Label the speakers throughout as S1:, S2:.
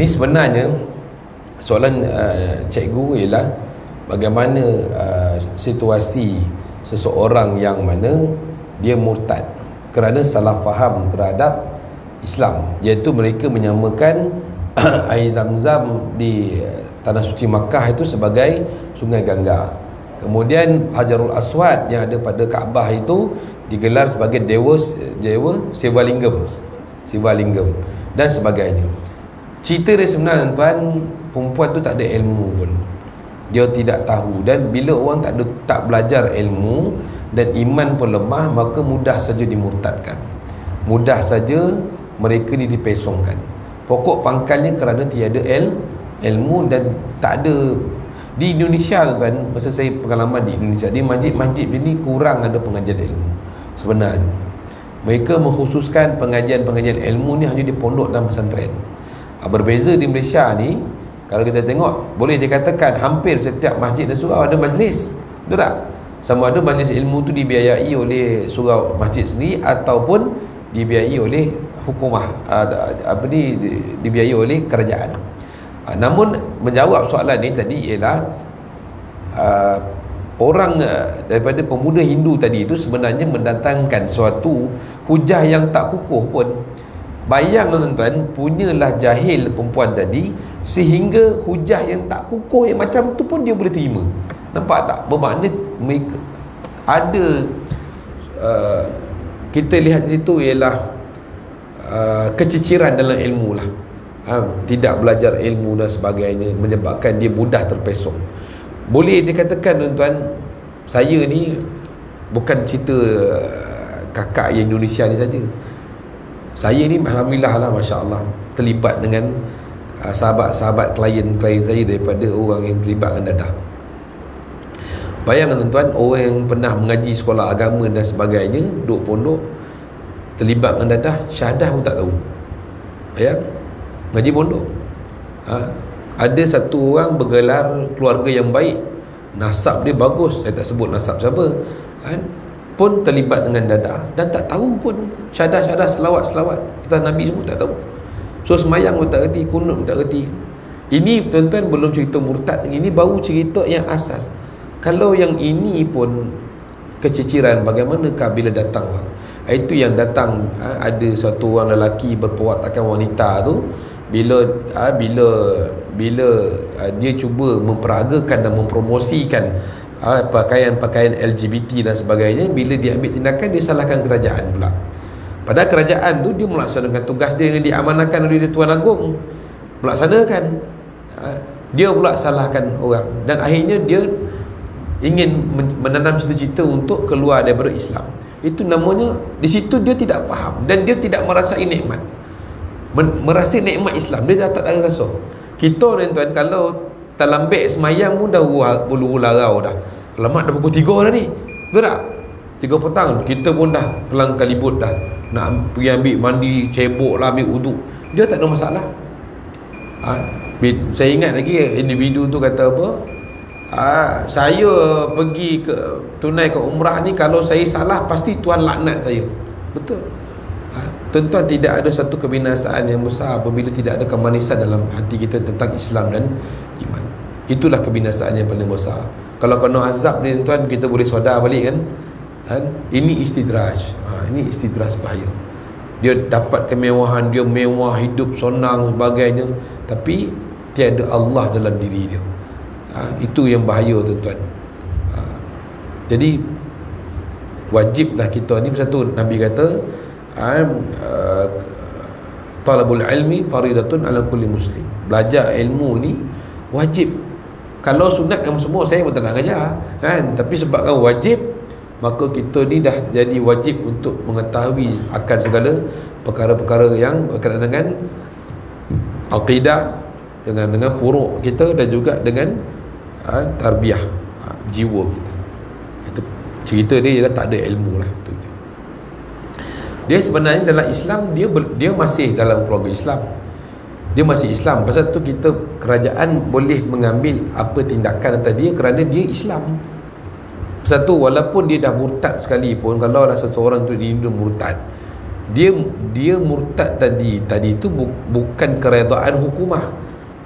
S1: Ini sebenarnya soalan cikgu ialah bagaimana situasi seseorang yang mana dia murtad kerana salah faham terhadap Islam, iaitu mereka menyamakan air Zam-Zam di tanah suci Makkah itu sebagai sungai Gangga. Kemudian Hajarul Aswad yang ada pada Kaabah itu digelar sebagai dewa Sivalingam dan sebagainya. Cerita dia sebenarnya tuan, perempuan tu tak ada ilmu pun, dia tidak tahu, dan bila orang tak belajar ilmu dan iman pun lemah, maka mudah saja dimurtadkan, mudah saja mereka ni dipesongkan. Pokok pangkalnya kerana tiada ilmu dan tak ada. Di Indonesia kan, masa saya pengalaman di Indonesia, di masjid-masjid ini kurang ada pengajian ilmu sebenarnya. Mereka mengkhususkan pengajian-pengajian ilmu ni hanya di pondok dan pesantren. Berbeza di Malaysia ni, kalau kita tengok, boleh dikatakan hampir setiap masjid dan surau ada majlis, betul tak? Sama ada majlis ilmu tu dibiayai oleh surau masjid sendiri ataupun dibiayai oleh hukumah, dibiayai oleh kerajaan. Namun menjawab soalan ni tadi ialah orang daripada pemuda Hindu tadi itu sebenarnya mendatangkan suatu hujah yang tak kukuh pun. Bayang tuan-tuan, punyalah jahil perempuan tadi sehingga hujah yang tak kukuh yang macam tu pun dia boleh terima. Nampak tak? Bermakna mereka ada kita lihat di situ ialah keciciran dalam ilmu lah. Tidak belajar ilmu dan sebagainya menyebabkan dia mudah terpesong. Boleh dikatakan tuan-tuan, saya ni bukan cerita kakak yang Indonesia ni saja. Saya ni alhamdulillah lah, Masya Allah, terlibat dengan sahabat-sahabat klien-klien saya daripada orang yang terlibat dengan dadah. Bayangkan tuan-tuan, orang yang pernah mengaji sekolah agama dan sebagainya, duduk pondok, terlibat dengan dadah, syahadah pun tak tahu. Bayang, ngaji pondok. Ada satu orang bergelar keluarga yang baik, nasab dia bagus, saya tak sebut nasab siapa, pun terlibat dengan dadah dan tak tahu pun syahadah-syahadah, selawat-selawat kata Nabi semua tak tahu. So semayang pun tak erti, kunut pun tak erti. Ini tuan-tuan belum cerita murtad, ini baru cerita yang asas. Kalau yang ini pun keciciran, bagaimanakah bila datang itu yang datang ada satu orang lelaki berpewatakan wanita tu, bila dia cuba memperagakan dan mempromosikan pakaian-pakaian LGBT dan sebagainya, bila dia ambil tindakan, dia salahkan kerajaan pula. Padahal kerajaan tu dia melaksanakan tugas dia yang diamanahkan oleh Tuan Agong, melaksanakan. Dia pula salahkan orang, dan akhirnya dia ingin menanam cita-cita untuk keluar daripada Islam. Itu namanya, di situ dia tidak faham dan dia tidak merasai nikmat. Merasa nikmat Islam, dia tak ada rasa. Kita ni tuan, kalau terlambat semayang pun dah bulu larau dah. Alamak, dah pukul 3 dah ni, betul tak? 3 petang kita pun dah kelang kalibut dah, nak pergi ambil mandi, cebok lah, ambil uduk. Dia tak ada masalah. Saya ingat lagi individu tu kata apa, saya pergi tunai ke umrah ni, kalau saya salah pasti Tuhan laknat saya. Betul. Tuan-tuan, tidak ada satu kebinasaan yang besar apabila tidak ada kemanisan dalam hati kita tentang Islam dan iman. Itulah kebinasaan yang paling besar. Kalau kena azab ni tuan, kita boleh sedar balik kan. Ini istidraj. Ini istidraj bahaya. Dia dapat kemewahan, dia mewah, hidup senang sebagainya, tapi tiada Allah dalam diri dia. Itu yang bahaya tuan-tuan. Jadi wajiblah kita ni, satu Nabi kata talabul ilmi faridatun ala kulli muslim. Belajar ilmu ni wajib. Kalau sunat kamu semua, saya pun tak nak ajar kan, tapi sebabkan wajib, maka kita ni dah jadi wajib untuk mengetahui akan segala perkara-perkara yang berkaitan dengan akidah, dengan furuk kita, dan juga dengan tarbiyah jiwa kita. Itu cerita dia ialah tak ada ilmu lah tu. Dia sebenarnya dalam Islam, dia masih dalam keluarga Islam, dia masih Islam. Pasal tu kita, kerajaan boleh mengambil apa tindakan atas dia kerana dia Islam. Pasal tu walaupun dia dah murtad sekalipun, kalau ada seseorang tu dia murtad, dia dia murtad tadi itu bukan keredaan hukumah,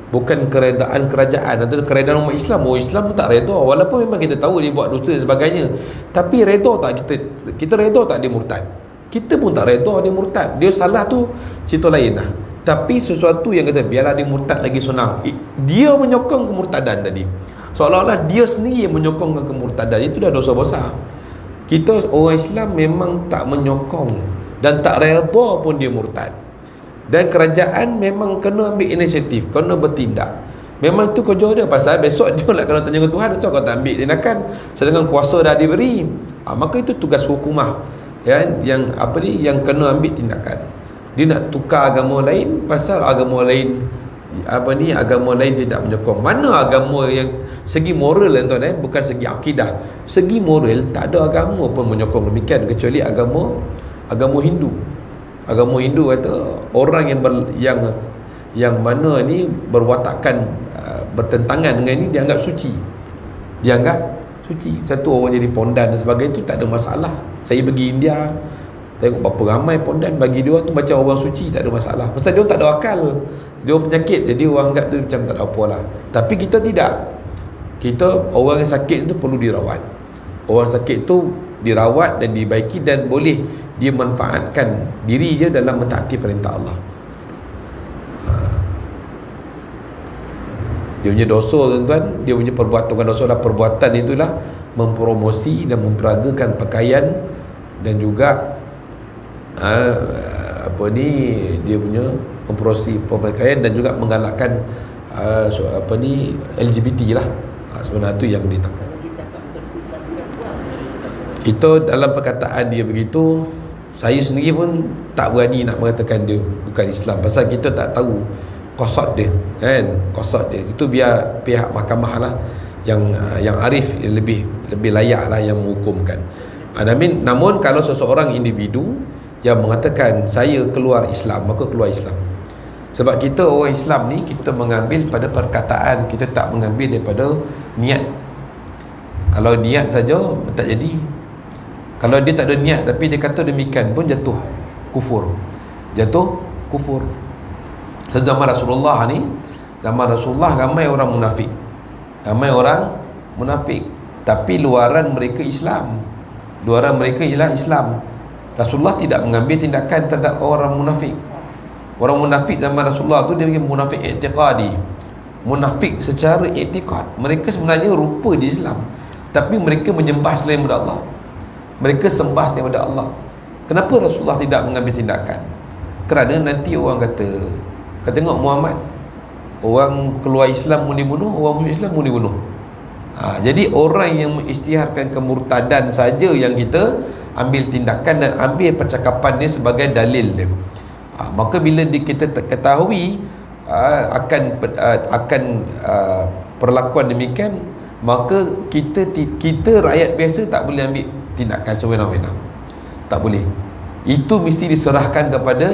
S1: bukan keredaan kerajaan atau keredaan umat Islam. Orang Islam pun tak reda, walaupun memang kita tahu dia buat dosa dan sebagainya, tapi reda tak kita reda tak dia murtad? Kita pun tak reda dia murtad. Dia salah tu cerita lain lah, tapi sesuatu yang kata biarlah dia murtad lagi senang, dia menyokong kemurtadan tadi, seolah-olah dia sendiri yang menyokongkan kemurtadan. Itu dah dosa besar. Kita orang Islam memang tak menyokong dan tak reda pun dia murtad. Dan kerajaan memang kena ambil inisiatif, kena bertindak. Memang tu kerja dia, pasal besok dia nak kena tanya ke Tuhan, so kau tak ambil tindakan sedangkan kuasa dah diberi. Maka itu tugas hukumah, ya, yang yang kena ambil tindakan. Dia nak tukar agama lain pasal agama lain agama lain tidak menyokong. Mana agama yang segi moral tuan, bukan segi akidah, segi moral tak ada agama pun menyokong demikian kecuali agama Hindu. Agama Hindu kata orang yang mana ni berwatakan bertentangan dengan ini dianggap suci. Satu orang jadi pondan dan sebagainya, itu tak ada masalah. Saya pergi India, tengok berapa ramai pondan, bagi dia tu macam orang suci, tak ada masalah. Pasal dia tak ada akal, dia penyakit, jadi orang anggap tu macam tak ada apa lah. Tapi kita tidak. Kita, orang yang sakit tu perlu dirawat. Orang sakit tu dirawat dan dibaiki, dan boleh dia manfaatkan diri dia dalam mentaati perintah Allah. Dia punya dosa tuan-tuan, dia punya perbuatan, bukan dosa lah, perbuatan itulah mempromosi dan memperagakan pakaian, dan juga dia punya mempromosi pakaian dan juga menggalakkan LGBT lah. Sebenarnya tu yang ditangkap. Itu dalam perkataan dia begitu. Saya sendiri pun tak berani nak mengatakan dia bukan Islam, pasal kita tak tahu qasad dia, kan? Qasad dia itu biar pihak mahkamah lah yang arif, lebih layak lah yang menghukumkan. Namun kalau seseorang individu yang mengatakan saya keluar Islam, maka keluar Islam. Sebab kita orang Islam ni, kita mengambil pada perkataan, kita tak mengambil daripada niat. Kalau niat saja tak jadi. Kalau dia tak ada niat tapi dia kata demikian pun jatuh kufur. Zaman Rasulullah ni, zaman Rasulullah ramai orang munafik, tapi luaran mereka Islam. Luaran mereka ialah Islam. Rasulullah tidak mengambil tindakan terhadap orang munafik. Orang munafik zaman Rasulullah tu dia munafik i'tiqadi, munafik secara i'tiqad. Mereka sebenarnya rupa di Islam, tapi mereka menyembah selain daripada Allah, mereka sembah selain daripada Allah. Kenapa Rasulullah tidak mengambil tindakan? Kerana nanti orang kata, kau tengok Muhammad, orang keluar Islam pun dibunuh, orang masuk Islam pun dibunuh. Jadi orang yang mengisytiharkan kemurtadan saja yang kita ambil tindakan dan ambil percakapan dia sebagai dalil dia. Maka bila kita ketahui akan perlakuan demikian, maka kita rakyat biasa tak boleh ambil tindakan sewenang-wenang. Tak boleh. Itu mesti diserahkan kepada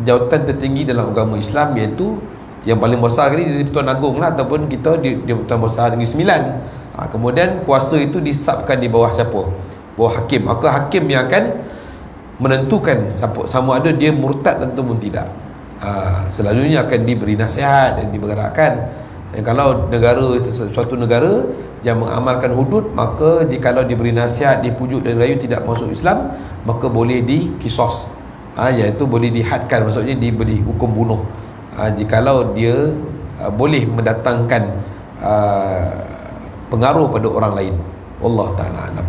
S1: jawatan tertinggi dalam agama Islam, iaitu yang paling besar ni di Pertuan Agong lah, ataupun kita di Pertuan Besar Negeri Sembilan. Kemudian kuasa itu disabkan di bawah siapa? Bawah hakim. Maka hakim yang akan menentukan sama ada dia murtad ataupun tidak. Selalunya akan diberi nasihat dan dibergerakkan. Kalau suatu negara yang mengamalkan hudud, maka kalau diberi nasihat, dipujuk dan rayu tidak masuk Islam, maka boleh dikisos, iaitu boleh dihadkan, maksudnya diberi hukum bunuh. Jikalau dia boleh mendatangkan pengaruh pada orang lain. Wallahu ta'ala alam.